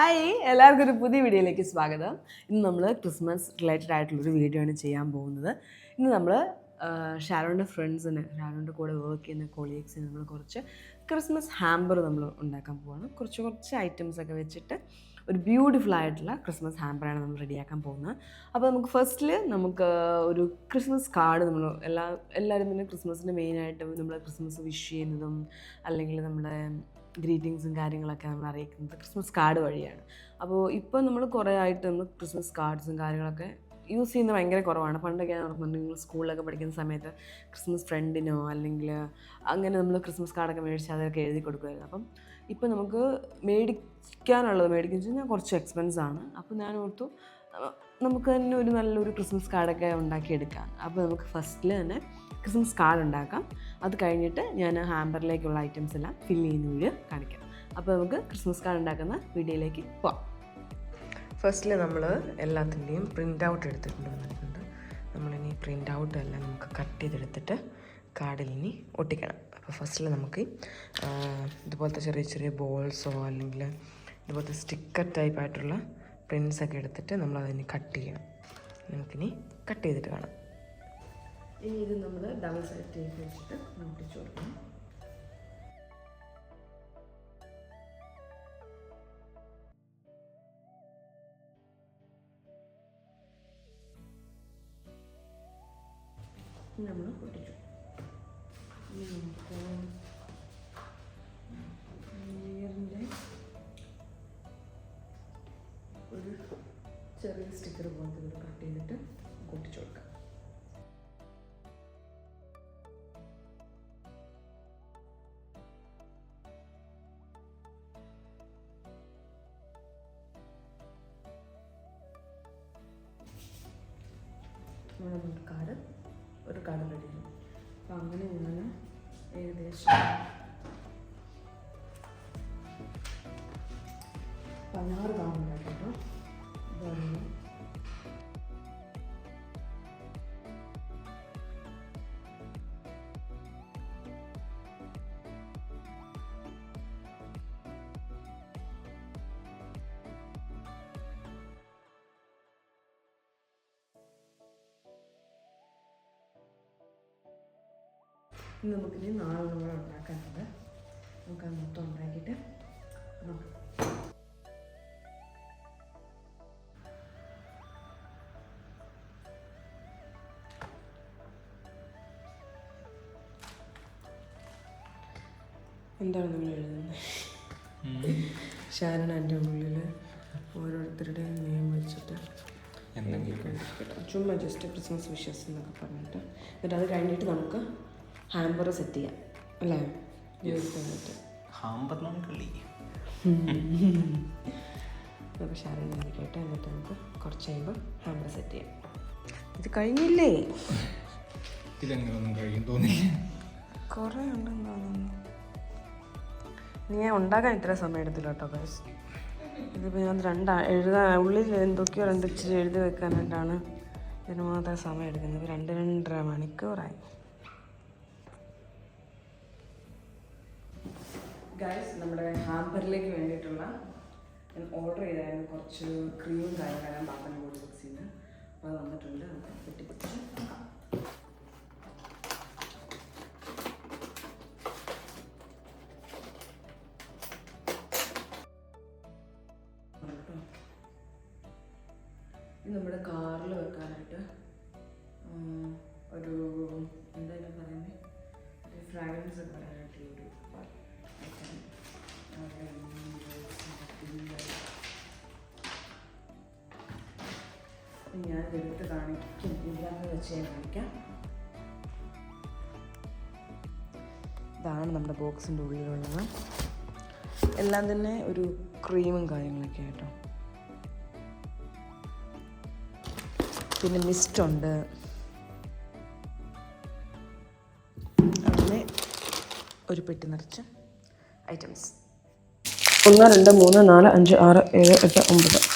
Hi എല്ലാവർക്കും ഒരു പുതിയ വീഡിയോയിലേക്ക് സ്വാഗതം. ഇന്ന് നമ്മൾ ക്രിസ്മസ് റിലേറ്റഡ് ആയിട്ടുള്ളൊരു വീഡിയോ ആണ് ചെയ്യാൻ പോകുന്നത്. ഇന്ന് നമ്മൾ ഷാരോണിൻ്റെ ഫ്രണ്ട്സിന്, ഷാരോണിൻ്റെ കൂടെ വർക്ക് ചെയ്യുന്ന കൊളീഗ്സിന് നമ്മൾ കുറച്ച് ക്രിസ്മസ് ഹാമ്പർ നമ്മൾ ഉണ്ടാക്കാൻ പോവാണ്. കുറച്ച് ഐറ്റംസൊക്കെ വെച്ചിട്ട് ഒരു ബ്യൂട്ടിഫുൾ ആയിട്ടുള്ള ക്രിസ്മസ് ഹാമ്പറാണ് നമ്മൾ റെഡിയാക്കാൻ പോകുന്നത്. അപ്പോൾ നമുക്ക് ഫസ്റ്റിൽ ഒരു ക്രിസ്മസ് കാർഡ് നമ്മൾ എല്ലാവരും തന്നെ ക്രിസ്മസിൻ്റെ മെയിനായിട്ട് നമ്മൾ ക്രിസ്മസ് വിഷ് ചെയ്യുന്നതും അല്ലെങ്കിൽ നമ്മുടെ ഗ്രീറ്റിങ്സും കാര്യങ്ങളൊക്കെ നമ്മൾ അറിയിക്കുന്നത് ക്രിസ്മസ് കാർഡ് വഴിയാണ്. അപ്പോൾ ഇപ്പോൾ നമ്മൾ കുറേ ആയിട്ട് നമ്മൾ ക്രിസ്മസ് കാർഡ്സും കാര്യങ്ങളൊക്കെ യൂസ് ചെയ്യുന്നത് ഭയങ്കര കുറവാണ്. പണ്ടൊക്കെ ഓർക്കുന്നുണ്ടെങ്കിൽ സ്കൂളിലൊക്കെ പഠിക്കുന്ന സമയത്ത് ക്രിസ്മസ് ഫ്രണ്ടിനോ അല്ലെങ്കിൽ അങ്ങനെ നമ്മൾ ക്രിസ്മസ് കാർഡൊക്കെ മേടിച്ച് അതൊക്കെ എഴുതി കൊടുക്കുമായിരുന്നു. അപ്പം ഇപ്പോൾ നമുക്ക് മേടിക്കാനുള്ളത് വെച്ച് കഴിഞ്ഞാൽ കുറച്ച് എക്സ്പെൻസാണ്. അപ്പോൾ ഞാൻ ഓർത്തു നമുക്ക് തന്നെ ഒരു നല്ലൊരു ക്രിസ്മസ് കാർഡൊക്കെ ഉണ്ടാക്കിയെടുക്കാം. അപ്പോൾ നമുക്ക് ഫസ്റ്റിൽ തന്നെ ക്രിസ്മസ് കാർഡ് ഉണ്ടാക്കാം. അത് കഴിഞ്ഞിട്ട് ഞാൻ ഹാമ്പറിലേക്കുള്ള ഐറ്റംസ് എല്ലാം ഫില്ല് ചെയ്യുന്ന വീഡിയോ കാണിക്കാം. അപ്പോൾ നമുക്ക് ക്രിസ്മസ് കാർഡ് ഉണ്ടാക്കുന്ന വീഡിയോയിലേക്ക് പോകാം. ഫസ്റ്റിൽ നമ്മൾ എല്ലാത്തിൻ്റെയും പ്രിൻ്റ് ഔട്ട് എടുത്തിട്ടുണ്ട് വന്നിട്ടുണ്ട്. നമ്മളിനി പ്രിൻ്റ് ഔട്ട് എല്ലാം നമുക്ക് കട്ട് ചെയ്തെടുത്തിട്ട് കാർഡിൽ ഇനി ഒട്ടിക്കണം. അപ്പോൾ ഫസ്റ്റിൽ നമുക്ക് ഇതുപോലത്തെ ചെറിയ ചെറിയ ബോൾസോ അല്ലെങ്കിൽ ഇതുപോലത്തെ സ്റ്റിക്കർ ടൈപ്പായിട്ടുള്ള പ്രിൻസൊക്കെ എടുത്തിട്ട് നമ്മളതിന് കട്ട് ചെയ്യണം. നമുക്കിനി കട്ട് ചെയ്തിട്ട് കാണാം. ഇനി ഇത് നമ്മൾ ഡബിൾ സൈഡ് ടേപ്പ് വെച്ചിട്ട് ഒട്ടിച്ചു കൊടുക്കണം. നമ്മൾ ഒട്ടിച്ചു. ഇനി നമുക്ക് ഇയറിൻ്റെ ഒരു ചെറിയ സ്റ്റിക്കർ പോലത്തെ ഇത് കട്ട് ചെയ്തിട്ട് ഒട്ടിച്ചു കൊടുക്കാം. നമുക്ക് ഒരു കാർഡ് റെഡി ചെയ്യും. അപ്പം അങ്ങനെ ഞാൻ ഏകദേശം 16 കാർഡ് ഉണ്ടാക്കിയപ്പോൾ ഇതാണ് ഇനി നമുക്കിനി 4 കൂടെ ഉണ്ടാക്കാനുണ്ട്. നമുക്കത് മൊത്തം ഉണ്ടാക്കിയിട്ട് നോക്കാം. എന്താണ് നിങ്ങൾ എഴുതുന്നത്? ഷാരൺ എൻ്റെ ഉള്ളിൽ ഓരോരുത്തരുടെ നെയിം വെച്ചിട്ട് ചുമ്മാ ജസ്റ്റ് ക്രിസ്മസ് വിഷസ് എന്നൊക്കെ പറഞ്ഞിട്ട് എന്നിട്ട് അത് കഴിഞ്ഞിട്ട് നമുക്ക് ഹാമ്പർ സെറ്റ് ചെയ്യാം അല്ലേ? നമുക്ക് ഷാരൺ എഴുതിക്കട്ടെ. എന്നിട്ട് നമുക്ക് കുറച്ച് കഴിയുമ്പോൾ ഹാമ്പർ സെറ്റ് ചെയ്യാം. ഇത് കഴിഞ്ഞില്ലേ? ഇതെങ്ങനെയൊന്നും കഴിയും തോന്നില്ല. കുറേ ഉണ്ടെന്ന് തോന്നുന്നു. ഞാൻ ഉണ്ടാക്കാൻ ഇത്ര സമയം എടുത്തില്ല കേട്ടോ ഗൈസ്. ഇതിപ്പോൾ ഞാൻ ഉള്ളിൽ എന്തൊക്കെയോ ഇച്ചിരി എഴുതി വെക്കാനായിട്ടാണ് ഇതിന് മാത്രം സമയം എടുക്കുന്നത്. 2-2.5 മണിക്കൂറായി. ഗൈസ്, നമ്മുടെ ഹാമ്പറിലേക്ക് വേണ്ടിയിട്ടുള്ള ഞാൻ ഓർഡർ ചെയ്തായിരുന്നു കുറച്ച് ക്രീമും കാര്യങ്ങളെല്ലാം പാപ്പൻ ബോഡി ബോക്സിൽ നിന്ന്. അപ്പോൾ അത് വന്നിട്ടുണ്ട്. നമുക്ക് വെട്ടിപ്പിടിച്ച് നോക്കാം. ഇത് നമ്മുടെ കാറിൽ വെക്കാനായിട്ട് ഒരു എന്തായാലും പറയുന്നത് ഒരു ഫ്രാഗ്രൻസ് ഒക്കെ പറയാനായിട്ടുള്ളൊരു ഞാൻ എടുത്ത് കാണിക്കും. ഇതിനകത്ത് വെച്ച് ഞാൻ കാണിക്കാം. ഇതാണ് നമ്മുടെ ബോക്സിൻ്റെ ഉള്ളിലുള്ളത്. എല്ലാം തന്നെ ഒരു ക്രീമും കാര്യങ്ങളൊക്കെ ആയിട്ടോ. പിന്നെ മിസ്റ്റുണ്ട്. അങ്ങനെ ഒരു പെട്ടി നിറച്ച് ഐറ്റംസ്. 1 2 3 4 5 6 7 8 9.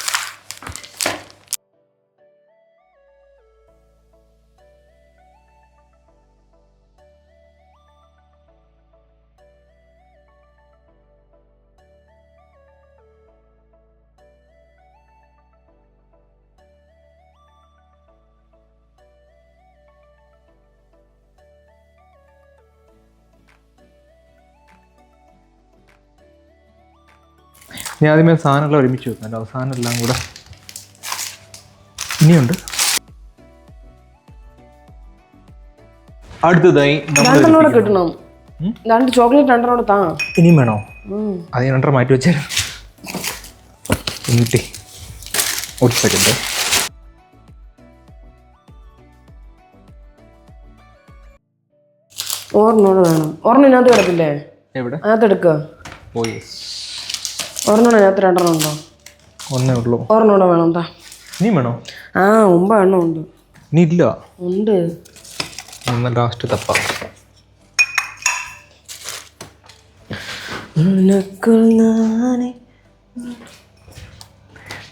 ഇനി ആദ്യമേ സാധനമെല്ലാം ഒരുമിച്ച് വെക്കാം, അവസാനം എല്ലാം കൂടെ. ഇനിയുണ്ട്. അടുത്തതായി രണ്ടെണ്ണോടെ കിട്ടണം. 2 ചോക്ലേറ്റ് 2 താ. ഇനിയും വേണോ? അത് 2 മാറ്റി വെച്ചാലും എന്നിട്ടേ ഒരു സെക്കൻഡ്. ഒരെണ്ണോടെ വേണം. ഒരെണ്ണം ഇതിനകത്ത് കിടക്കില്ലേ? എവിടെ? അതിനകത്ത് എടുക്കുക. ഒരെണ്ണം ഇതിനകത്ത് 2 ഉണ്ടോ? ഒന്നേ ഉള്ളൂ. ഒരെണ്ണോടെ വേണം താ. ഇനിയും വേണോ? 9 എണ്ണം ഉണ്ട്. ഇനി ഇല്ല. ഉണ്ട്. ഒന്ന് ലാസ്റ്റ് തപ്പാം.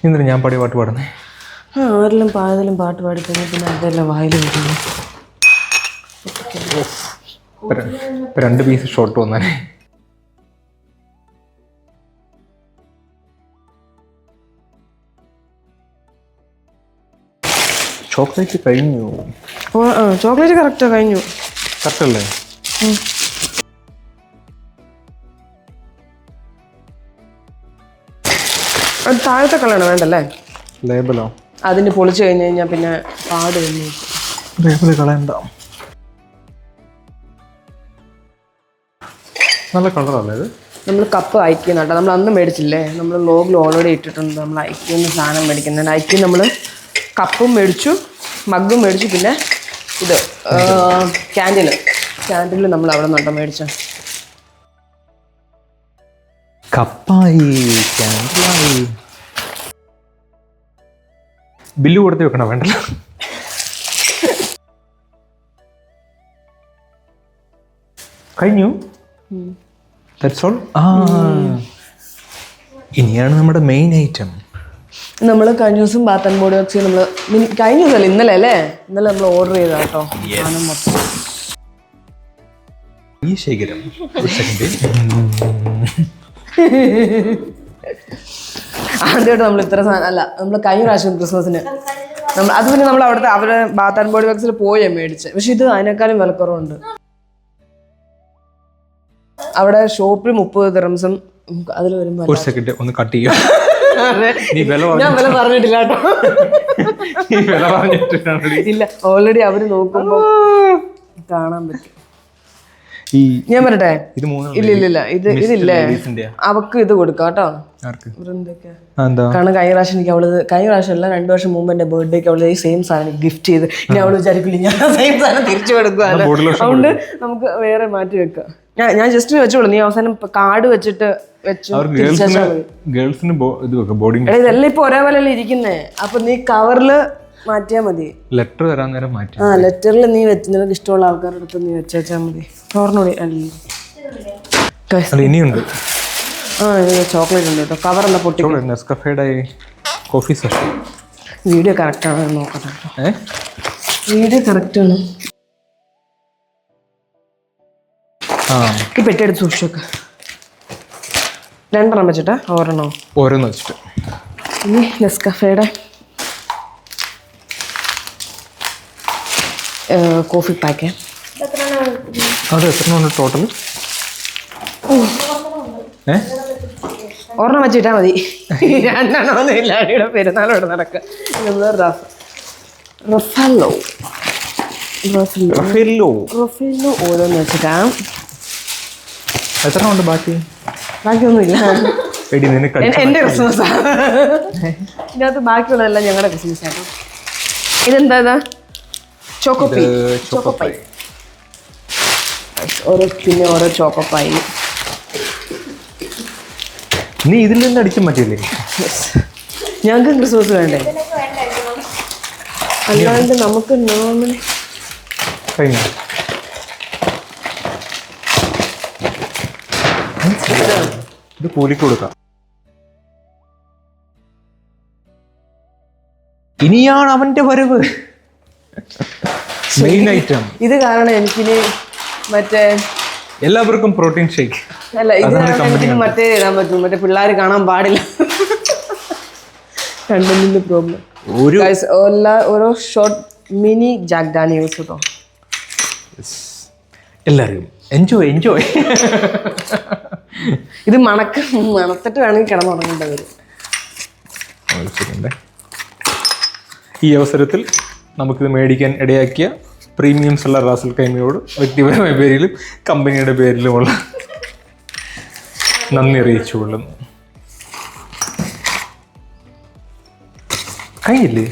ഇന്നലെ ഞാൻ പാടിയ പാട്ട് പാടുന്നേ. ആരെല്ലാം പായതിലും പാട്ട് പാടിക്കഴിഞ്ഞാൽ പിന്നെ അതെല്ലാം വായിൽ വരുന്നു. 2 പീസ് ഷോർട്ട് വന്നാലേ. ചോക്ലേറ്റ് കഴിഞ്ഞു. ചോക്ലേറ്റ് കറക്റ്റാ കഴിഞ്ഞു. കറക്റ്റ് അല്ലേ? അത് താഴത്തെ കളയാണ് വേണ്ടല്ലേ? ലേബലോ? അതിന് പൊളിച്ചു കഴിഞ്ഞ് കഴിഞ്ഞാൽ പിന്നെ പാട് കഴിഞ്ഞു. ലേബല് കളയണ്ട. നല്ല കളറല്ലേ ഇത്? നമ്മൾ കപ്പ് അയക്കുന്നുണ്ട്. നമ്മൾ അന്ന് മേടിച്ചില്ലേ, നമ്മൾ ലോഗിൽ ഓൾറെഡി ഇട്ടിട്ടുണ്ട്. നമ്മൾ അയക്കുന്ന സാധനം മേടിക്കുന്നുണ്ട്. അയക്കും നമ്മൾ കപ്പും മേടിച്ചു, മഗ്ഗും മേടിച്ചു, പിന്നെ ഇത് ക്യാൻഡിൽ നമ്മൾ അവിടെ നിന്നുണ്ടോ മേടിച്ച. കപ്പായി, ക്യാൻഡിലായി. ബില്ല് കൊടുത്ത് വെക്കണം, വേണ്ടല്ലോ. കഴിഞ്ഞു. That's all. ഇനിയാണ് നമ്മുടെ മെയിൻ ഐറ്റം. നമ്മൾ കഴിഞ്ഞ ദിവസം ബാത്ത് ആൻഡ് ബോഡി വർക്ക്സ് നമ്മൾ കഴിഞ്ഞ ദിവസമല്ലേ, ഇന്നലെ അല്ലേ? ഇന്നലെ നമ്മൾ ഓർഡർ ചെയ്താ കേട്ടോ സാധനം മൊത്തം. ഈ ശേഖരം ആദ്യമായിട്ട് നമ്മൾ ഇത്ര സാധനം അല്ല, നമ്മൾ കഴിഞ്ഞ പ്രാവശ്യം ക്രിസ്മസിന് അത് പിന്നെ നമ്മൾ അവിടുത്തെ അവരുടെ ബാത്ത് ആൻഡ് ബോഡി വർക്ക്സിൽ പോയേ മേടിച്ച്. പക്ഷെ ഇത് അതിനേക്കാളും വിലക്കുറവുണ്ട്. അവിടെ ഷോപ്പിൽ 30 ദിർഹംസും അതിൽ വരുമ്പോൾ. ഒരു സെക്കൻഡ് ഒന്ന് കട്ട് ചെയ്യാം. ഞാൻ വില പറഞ്ഞിട്ടില്ല കേട്ടോ. ഇല്ല, ഓൾറെഡി അവര് നോക്കുമ്പോ കാണാൻ പറ്റും. ഞാൻ പറയട്ടെ? ഇല്ല ഇതില്ലേ, അവക്ക് ഇത് കൊടുക്കാം കേട്ടോ. കാരണം കഴിഞ്ഞ പ്രാവശ്യം എനിക്ക് കഴിഞ്ഞ പ്രാവശ്യം അല്ല 2 വർഷം മുമ്പ് എന്റെ ബർത്ത്ഡേക്ക് അവള് ഈ സെയിം സാധനം ഗിഫ്റ്റ് ചെയ്ത്. ഇനി അവള് വിചാരിക്കില്ല ഞാൻ സെയിം സാധനം തിരിച്ചു കൊടുക്കുവാണ്. അതുകൊണ്ട് നമുക്ക് വേറെ മാറ്റി വെക്കാം. ഞാൻ ജസ്റ്റ് വെച്ചോളൂ, നീ അവസാനം കാർഡ് വെച്ചിട്ട് ഇതെല്ലാം ഇപ്പൊ ഒരേപോലെ ഇരിക്കുന്നേ. അപ്പൊ നീ കവറില് മാറ്റിയാ മതി. ലെറ്റർ തരാൻ നേരം മാറ്റി. ലെറ്ററിൽ നീ വെച്ച് നിനക്ക് ഇഷ്ടമുള്ള ആൾക്കാരുടെ അടുത്ത് നീ വെച്ചാൽ മതി. ചോറിനോടി ഇനിയുണ്ട്. ചോക്ലേറ്റ് ഉണ്ട് കേട്ടോ. കവറല്ല പൊട്ടി. Coffee session. വീഡിയോ കറക്റ്റ് ആണ് നോക്കട്ടെ. വീഡിയോ കറക്റ്റ് ആണ്. ഈ പെട്ടി എടുത്ത് സൂക്ഷിച്ചൊക്കെ 2 വെച്ചിട്ടാ ഓരോന്ന് വെച്ചിട്ട്. ഇനി നെസ്കഫേയുടെ കോഫി പാക്ക്. അത് എത്ര ടോട്ടൽ? ഒരെണ്ണം വെച്ചിട്ടാ മതി. 2 ഇല്ലാടിയുടെ പെരുന്നാളോടെ നടക്കുക. ഓരോന്ന് വെച്ചിട്ടാ. എത്ര ഉണ്ട് ബാക്കി? ബാക്കിയൊന്നുമില്ല, എന്റെ ക്രിസ്മസാ. ഇതിനകത്ത് ബാക്കിയുള്ളതെല്ലാം ഞങ്ങളുടെ ക്രിസ്മസ് ആട്ടോ. ഇതെന്താ? ചോക്കോപ്പൈ. പിന്നെ ഓരോ ചോക്കോപ്പൈ. നീ ഇതിൽ നിന്ന് അടിച്ചു മാറ്റിയില്ലേ? ഞങ്ങൾക്ക് ക്രിസ്മസ് വേണ്ടേ? അല്ലാണ്ട് നമുക്ക് നോർമലി ഇത് കൂലിക്ക് കൊടുക്കാം. ഇനിയാണ് അവന്റെ വരവ്. മെയിൻ ഐറ്റം ഇത് കാരണം എനിക്കിനി മറ്റേ എല്ലാവർക്കും പ്രോട്ടീൻ ഷേക്ക് അല്ല, ഇത് എനിക്ക് മറ്റേ ഇടാൻ പറ്റും. മറ്റേ പിള്ളേർ കാണാൻ പാടില്ല. കണ്ടന്റിന്റെ പ്രോബ്ലം. ഓരോ ഷോർട്ട് മിനി ജാക്ക് ഡാനിയൽസ് കേട്ടോ. Enjoy enjoy. ഇത് മണത്തിട്ട് വേണമെങ്കിൽ കിടന്നുറങ്ങേണ്ടത് വരും. ഈ അവസരത്തിൽ നമുക്കിത് മേടിക്കാൻ ഇടയാക്കിയ പ്രീമിയം സെല്ലർ റാസൽ കൈമയോട് വ്യക്തിപരമായ പേരിലും കമ്പനിയുടെ പേരിലുമുള്ള നന്ദി അറിയിച്ചുകൊള്ളുന്നു. കൈയില്ലേ?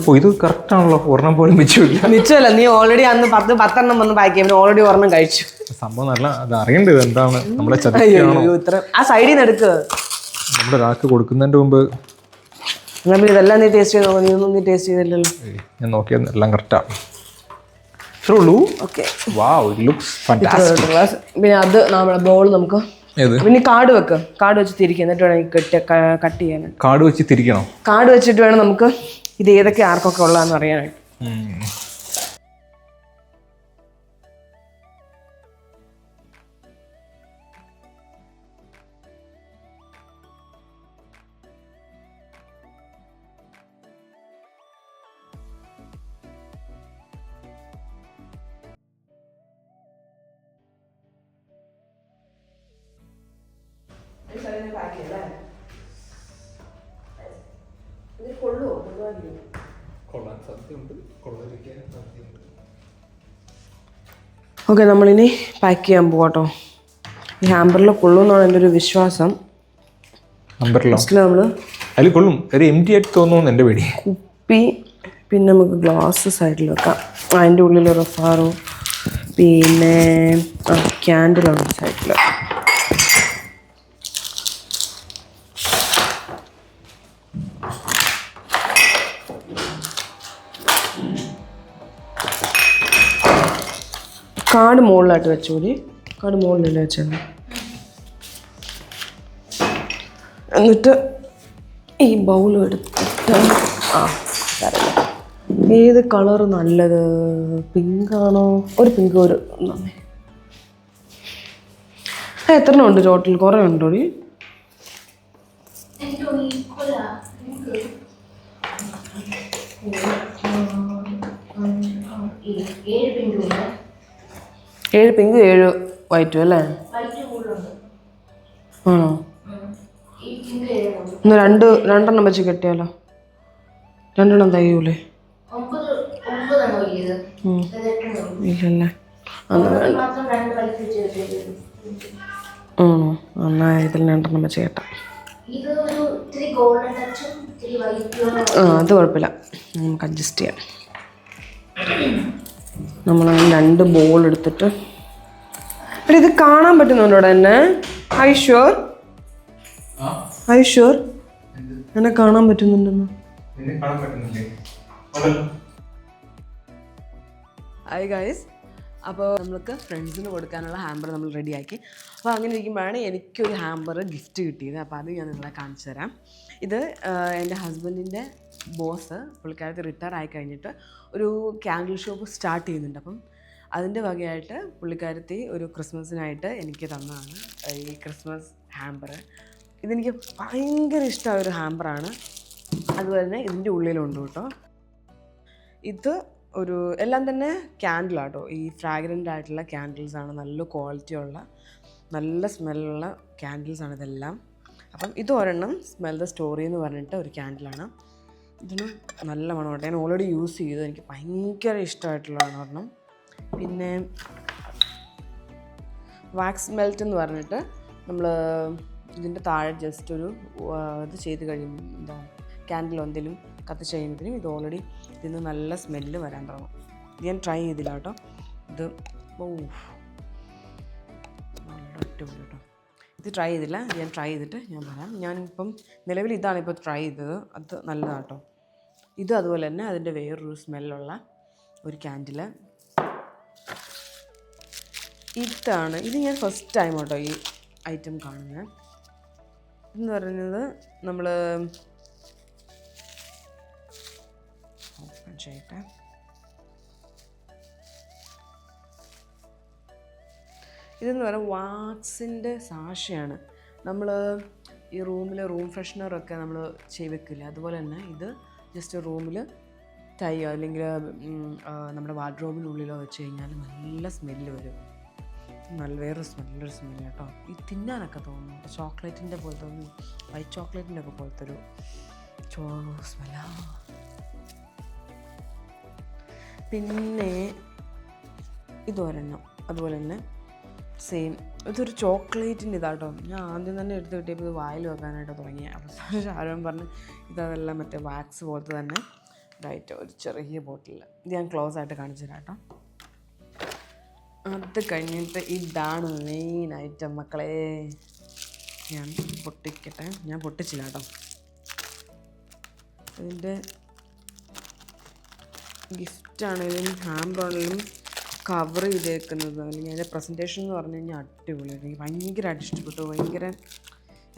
ഓ, ഇത് കറക്റ്റ് ആണല്ലോ, ഒരെണ്ണം പോലും മിച്ചമില്ല. മിച്ചമല്ല, നീ ഓൾറെഡി അന്ന് 10 വന്ന് പാക്ക് ചെയ്യുമ്പോൾ ഓൾറെഡി ഒരെണ്ണം കഴിച്ചു. സംഭവം നല്ല അത് അറിയേണ്ടത് എന്താണ് നമ്മളെ ചതിയാണോ. ആ സൈഡിൽ നിന്ന് എടുക്കുക. നമ്മുടെ ഒരാൾക്ക് കൊടുക്കുന്നതിൻ്റെ മുമ്പ് ഇതെല്ലാം നീ ടേസ്റ്റ് ചെയ്ത് നോക്കാം. നീ ഒന്നും നീ ടേസ്റ്റ് ചെയ്തില്ലല്ലോ. ഞാൻ നോക്കിയത് എല്ലാം കറക്റ്റാണ്. ഇത്രേ ഉള്ളൂ. Okay, wow, it looks fantastic. പിന്നെ അത് നമ്മുടെ ബോൾ നമുക്ക് പിന്നെ കാർഡ് വെക്ക്. കാർഡ് വെച്ച് തിരിക്കുക, എന്നിട്ട് വേണം കട്ട് ചെയ്യാനായിട്ട്. കാർഡ് വെച്ച് തിരിക്കണം. കാർഡ് വെച്ചിട്ട് വേണം നമുക്ക് ഇത് ഏതൊക്കെ ആർക്കൊക്കെ ഉള്ളതെന്ന് അറിയാനായിട്ട്. ഓക്കെ, നമ്മളിനി പാക്ക് ചെയ്യാൻ പോകട്ടോ. ഈ ഹാമ്പറിൽ കൊള്ളുമെന്നാണ് എൻ്റെ ഒരു വിശ്വാസം. നമ്മൾ അതിൽ കൊള്ളും, ഒരു എംറ്റി ആയിട്ട് തോന്നുന്നു എൻ്റെ പേടി. കുപ്പി, പിന്നെ നമുക്ക് ഗ്ലാസ് സൈഡിൽ വെക്കാം. അതിൻ്റെ ഉള്ളിൽ റഫാറോ, പിന്നെ ക്യാൻഡിലാണ് സൈഡിൽ. കാർഡ് മുകളിലായിട്ട് വെച്ചോളി. കാർഡ് മുകളിൽ വെച്ചാൽ എന്നിട്ട് ഈ ബൗളും എടുത്തിട്ട് ഏത് കളറ് നല്ലത്? പിങ്കാണോ? ഒരു പിങ്ക്, ഒരു എത്ര ഉണ്ട് ടോട്ടൽ? കുറേ ഉണ്ടോ? ഏഴ് പിങ്ക് 7 വൈറ്റും അല്ലേ? ആണോ? ഒന്ന് രണ്ടെണ്ണം വെച്ച് കെട്ടിയാലോ? 2 എണ്ണം തയ്യൂലേ? ഇല്ലല്ലേ? ആണോ? എന്നാ ഇതിൽ 2 എണ്ണം വെച്ച് കേട്ടാ. അത് കുഴപ്പമില്ല, നമുക്ക് അഡ്ജസ്റ്റ് ചെയ്യാം. നമ്മൾ 2 ബോൾ എടുത്തിട്ട് ഇത് കാണാൻ പറ്റുന്നുണ്ടോ എന്നെ? ഐ ഷുവർ എന്നെ കാണാൻ പറ്റുന്നുണ്ടെന്ന്. ഹായ് ഗൈസ്, അപ്പോൾ നമ്മൾക്ക് ഫ്രണ്ട്സിന് കൊടുക്കാനുള്ള ഹാമ്പർ നമ്മൾ റെഡിയാക്കി. അപ്പോൾ അങ്ങനെ ഇരിക്കുമ്പോഴാണ് എനിക്കൊരു ഹാമ്പർ ഗിഫ്റ്റ് കിട്ടിയത്. അപ്പോൾ അത് ഞാൻ നിങ്ങളെ കാണിച്ചു തരാം. ഇത് എൻ്റെ ഹസ്ബൻഡിൻ്റെ ബോസ്, പുള്ളിക്കാരത്ത് റിട്ടയർ ആയി കഴിഞ്ഞിട്ട് ഒരു ക്യാൻഡിൽ ഷോപ്പ് സ്റ്റാർട്ട് ചെയ്യുന്നുണ്ട്. അപ്പം അതിൻ്റെ വകയായിട്ട് പുള്ളിക്കാരത്തി ഒരു ക്രിസ്മസിനായിട്ട് എനിക്ക് തന്നതാണ് ഈ ക്രിസ്മസ് ഹാമ്പർ. ഇതെനിക്ക് ഭയങ്കര ഇഷ്ടമായ ഒരു ഹാമ്പറാണ്. അതുപോലെ തന്നെ ഇതിൻ്റെ ഉള്ളിലുണ്ട് കേട്ടോ. ഇത് ഒരു എല്ലാം തന്നെ ക്യാൻഡിലാട്ടോ. ഈ ഫ്രാഗ്രൻ്റ് ആയിട്ടുള്ള ക്യാൻഡിൽസാണ്, നല്ല ക്വാളിറ്റിയുള്ള നല്ല സ്മെല്ലുള്ള ക്യാൻഡിൽസാണ് ഇതെല്ലാം. അപ്പം ഇത് ഒരെണ്ണം സ്മെൽ ദ സ്റ്റോറി എന്ന് പറഞ്ഞിട്ട് ഒരു ക്യാൻഡിലാണ്. ഇതിന് നല്ല മണമുണ്ട്. ഞാൻ ഓൾറെഡി യൂസ് ചെയ്തു, എനിക്ക് ഭയങ്കര ഇഷ്ടമായിട്ടുള്ളതാണ് ഒരെണ്ണം. പിന്നെ വാക്സ് മെൽറ്റ് എന്ന് പറഞ്ഞിട്ട് നമ്മൾ ഇതിൻ്റെ താഴെ ജസ്റ്റ് ഒരു ഇത് ചെയ്ത് കഴിയുമ്പോൾ എന്താ ക്യാൻഡിൽ എന്തെങ്കിലും കത്തിച്ച് കഴിയുമ്പോഴത്തേനും ഇത് ഓൾറെഡി ഇതിന് നല്ല സ്മെല്ല് വരാൻ തുടങ്ങും. ഇത് ഞാൻ ട്രൈ ചെയ്തില്ല കേട്ടോ. ഇത് നല്ല അടിപൊളി കേട്ടോ. ഇത് ട്രൈ ചെയ്തില്ല, ഞാൻ ട്രൈ ചെയ്തിട്ട് ഞാൻ പറയാം. ഞാനിപ്പം നിലവിൽ ഇതാണ് ഇപ്പോൾ ട്രൈ ചെയ്തത്, അത് നല്ലതാണ് കേട്ടോ. ഇത് അതുപോലെ തന്നെ അതിൻ്റെ വേറൊരു സ്മെല്ലുള്ള ഒരു ക്യാൻഡിൽ. ഇതാണ്, ഇത് ഞാൻ ഫസ്റ്റ് ടൈം കേട്ടോ ഈ ഐറ്റം കാണുന്നത്. ഇതെന്ന് പറയുന്നത് നമ്മൾ ഓപ്പൺ ചെയ്യട്ടെ. ഇതെന്ന് പറയുന്നത് വാക്സിൻ്റെ സാഷയാണ്. നമ്മൾ ഈ റൂമിൽ റൂം ഫ്രഷ്നറൊക്കെ നമ്മൾ വെക്കില്ല, അതുപോലെ തന്നെ ഇത് ജസ്റ്റ് റൂമിൽ ടൈയോ അല്ലെങ്കിൽ നമ്മുടെ വാർഡ്രോബിനുള്ളിലോ വെച്ച് കഴിഞ്ഞാൽ നല്ല സ്മെല്ല് വരും. വേറൊരു സ്മെല്ല് കേട്ടോ. ഈ തിന്നാനൊക്കെ തോന്നുന്നു. ചോക്ലേറ്റിൻ്റെ പോലെ തോന്നി, വൈറ്റ് ചോക്ലേറ്റിൻ്റെ ഒക്കെ പോലത്തെ ഒരു സ്മെല്ലാ. പിന്നെ ഇതൊരെണ്ണം അതുപോലെ തന്നെ സെയിം, ഇതൊരു ചോക്ലേറ്റിൻ്റെ ഇതാട്ടോ. ഞാൻ ആദ്യം തന്നെ എടുത്ത് കിട്ടിയപ്പോൾ ഇത് വായിൽ വെക്കാനായിട്ട് തുടങ്ങി. അപ്പോൾ ഷാരോൺ പറഞ്ഞ് ഇതെല്ലാം മറ്റേ വാക്സ് പോലത്തെ തന്നെ ഇതായിട്ട് ഒരു ചെറിയ ബോട്ടിൽ. ഇത് ഞാൻ ക്ലോസ് ആയിട്ട് കാണിച്ചു തരാം കേട്ടോ. അത് കഴിഞ്ഞിട്ട് ഇതാണ് മെയിൻ ഐറ്റം മക്കളെ. ഞാൻ പൊട്ടിക്കട്ടെ. ഞാൻ പൊട്ടിച്ചില്ല കേട്ടോ. ഇതിൻ്റെ ഗിഫ്റ്റാണെങ്കിലും ഹാമ്പറാണെങ്കിലും കവർ ചെയ്തേക്കുന്നത് അല്ലെങ്കിൽ അതിൻ്റെ പ്രസൻറ്റേഷൻ എന്ന് പറഞ്ഞു കഴിഞ്ഞാൽ അടിപൊളിയായിട്ട് എനിക്ക് ഭയങ്കരമായിട്ട് ഇഷ്ടപ്പെട്ടു. ഭയങ്കര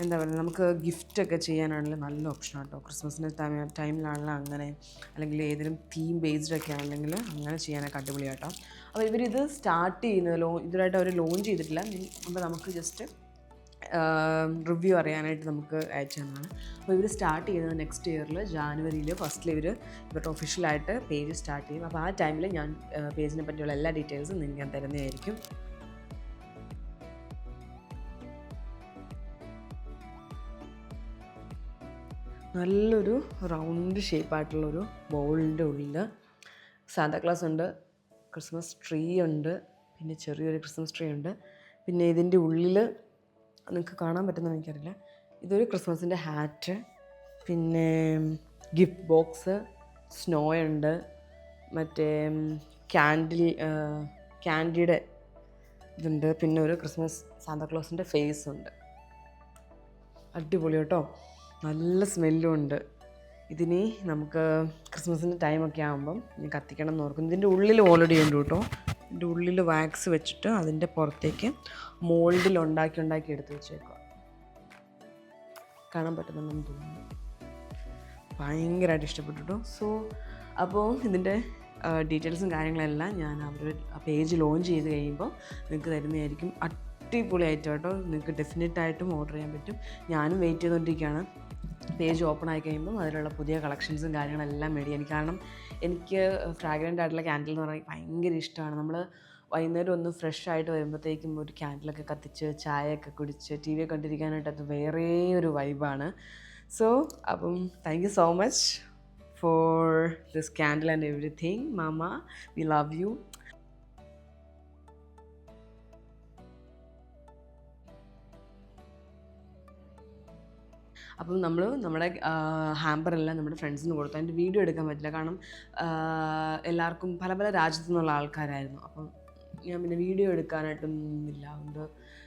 എന്താ പറയുക, നമുക്ക് ഗിഫ്റ്റൊക്കെ ചെയ്യാനാണെങ്കിലും നല്ല ഓപ്ഷനാണ് കേട്ടോ. ക്രിസ്മസിൻ്റെ ടൈമിലാണെങ്കിലും അങ്ങനെ, അല്ലെങ്കിൽ ഏതെങ്കിലും തീം ബേസ്ഡ് ഒക്കെ ആണെങ്കിൽ അങ്ങനെ ചെയ്യാനൊക്കെ അടിപൊളിയാട്ടോ. അപ്പോൾ ഇവരിത് സ്റ്റാർട്ട് ചെയ്യുന്നത് ഇതുവരായിട്ട് അവർ ലോഞ്ച് ചെയ്തിട്ടില്ല. അപ്പോൾ നമുക്ക് ജസ്റ്റ് റിവ്യൂ അറിയാനായിട്ട് നമുക്ക് അയച്ചു തന്നതാണ്. അപ്പോൾ ഇവർ സ്റ്റാർട്ട് ചെയ്യുന്നത് നെക്സ്റ്റ് ഇയറിൽ ജാനുവരിയിൽ ഫസ്റ്റിൽ ഇവരുടെ ഒഫീഷ്യലായിട്ട് പേജ് സ്റ്റാർട്ട് ചെയ്യും. അപ്പോൾ ആ ടൈമിൽ ഞാൻ പേജിനെ പറ്റിയുള്ള എല്ലാ ഡീറ്റെയിൽസും നിങ്ങൾക്ക് ഞാൻ തരുന്നതായിരിക്കും. നല്ലൊരു റൗണ്ട് ഷേപ്പായിട്ടുള്ളൊരു ബൗളിൻ്റെ ഉള്ളിൽ സാന്താക്ലാസ് ഉണ്ട്, ക്രിസ്മസ് ട്രീ ഉണ്ട്, പിന്നെ ചെറിയൊരു ക്രിസ്മസ് ട്രീ ഉണ്ട്. പിന്നെ ഇതിൻ്റെ ഉള്ളിൽ നിങ്ങൾക്ക് കാണാൻ പറ്റുന്നതെന്ന് എനിക്കറിയില്ല, ഇതൊരു ക്രിസ്മസിൻ്റെ ഹാറ്റ്, പിന്നെ ഗിഫ്റ്റ് ബോക്സ്, സ്നോ ഉണ്ട്, മറ്റേ ക്യാൻഡിയുടെ ഇതുണ്ട്, പിന്നെ ഒരു ക്രിസ്മസ് സാന്താക്ലോസിൻ്റെ ഫേസ് ഉണ്ട്. അടിപൊളി കേട്ടോ, നല്ല സ്മെല്ലും ഉണ്ട്. ഇതിനി നമുക്ക് ക്രിസ്മസിൻ്റെ ടൈമൊക്കെ ആകുമ്പം ഇനി കത്തിക്കണം എന്ന് ഓർക്കുന്നു. ഇതിൻ്റെ ഉള്ളിൽ ഓൾറെഡി ഉണ്ട് കേട്ടോ. ഇതിൻ്റെ ഉള്ളിൽ വാക്സ് വെച്ചിട്ട് അതിൻ്റെ പുറത്തേക്ക് മോൾഡിൽ ഉണ്ടാക്കി എടുത്ത് വെച്ചേക്കുക. കാണാൻ പറ്റുന്നുണ്ടെന്ന് തോന്നുന്നു. ഭയങ്കരമായിട്ട് ഇഷ്ടപ്പെട്ടു കേട്ടോ. സോ അപ്പോൾ ഇതിൻ്റെ ഡീറ്റെയിൽസും കാര്യങ്ങളെല്ലാം ഞാൻ അവർ പേജ് ലോഞ്ച് ചെയ്ത് കഴിയുമ്പോൾ നിങ്ങൾക്ക് തരുന്നതായിരിക്കും. അടിപൊളിയായിട്ട് കേട്ടോ, നിങ്ങൾക്ക് ഡെഫിനറ്റായിട്ടും ഓർഡർ ചെയ്യാൻ പറ്റും. ഞാനും വെയിറ്റ് ചെയ്തുകൊണ്ടിരിക്കുകയാണ് പേജ് ഓപ്പൺ ആയി കഴിയുമ്പം അതിലുള്ള പുതിയ കളക്ഷൻസും കാര്യങ്ങളെല്ലാം മേടിക്കാൻ. കാരണം എനിക്ക് ഫ്രാഗ്രൻ്റ് ആയിട്ടുള്ള ക്യാൻഡിൽ എന്ന് പറഞ്ഞാൽ ഭയങ്കര ഇഷ്ടമാണ്. നമ്മൾ വൈകുന്നേരം ഒന്ന് ഫ്രഷ് ആയിട്ട് വരുമ്പോഴത്തേക്കും ഒരു ക്യാൻഡിലൊക്കെ കത്തിച്ച് ചായയൊക്കെ കുടിച്ച് ടി വി കണ്ടിരിക്കാനായിട്ട് അത് വേറെ ഒരു വൈബാണ്. സോ അപ്പം thank you so much for this candle and everything mama, we love you. അപ്പം നമ്മുടെ ഹാമ്പറെല്ലാം നമ്മുടെ ഫ്രണ്ട്സിന് കൊടുത്തു. അതിൻ്റെ വീഡിയോ എടുക്കാൻ പറ്റില്ല, കാരണം എല്ലാവർക്കും പല പല രാജ്യത്തു നിന്നുള്ള ആൾക്കാരായിരുന്നു. അപ്പം ഞാൻ പിന്നെ വീഡിയോ എടുക്കാനായിട്ടൊന്നുമില്ല, അതുകൊണ്ട്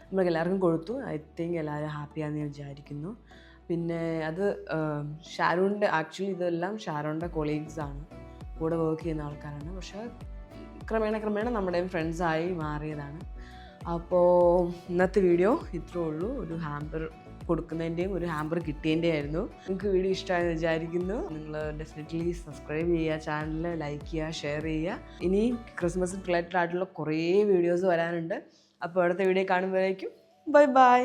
നമ്മൾക്ക് എല്ലാവർക്കും കൊടുത്തു. ഐ തിങ്ക് എല്ലാവരും ഹാപ്പിയാണെന്ന് ഞാൻ വിചാരിക്കുന്നു. പിന്നെ അത് ഷാരോണിൻ്റെ, ആക്ച്വലി ഇതെല്ലാം ഷാരോണിൻ്റെ കൊളീഗ്സാണ്, കൂടെ വർക്ക് ചെയ്യുന്ന ആൾക്കാരാണ്. പക്ഷേ ക്രമേണ നമ്മുടെയും ഫ്രണ്ട്സായി മാറിയതാണ്. അപ്പോൾ ഇന്നത്തെ വീഡിയോ ഇത്രേ ഉള്ളൂ. ഒരു ഹാമ്പർ കൊടുക്കുന്നതിൻ്റെയും ഒരു ഹാമ്പർ കിട്ടിയതിൻ്റെ ആയിരുന്നു. നിങ്ങൾക്ക് വീഡിയോ ഇഷ്ടമായെന്ന് വിചാരിക്കുന്നു. നിങ്ങൾ ഡെഫിനറ്റ്ലി സബ്സ്ക്രൈബ് ചെയ്യുക, ചാനൽ ലൈക്ക് ചെയ്യുക, ഷെയർ ചെയ്യുക. ഇനി ക്രിസ്മസ് റിലേറ്റഡ് ആയിട്ടുള്ള കുറേ വീഡിയോസ് വരാനുണ്ട്. അപ്പോൾ അടുത്ത വീഡിയോ കാണുമ്പോഴേക്കും ബൈ ബൈ.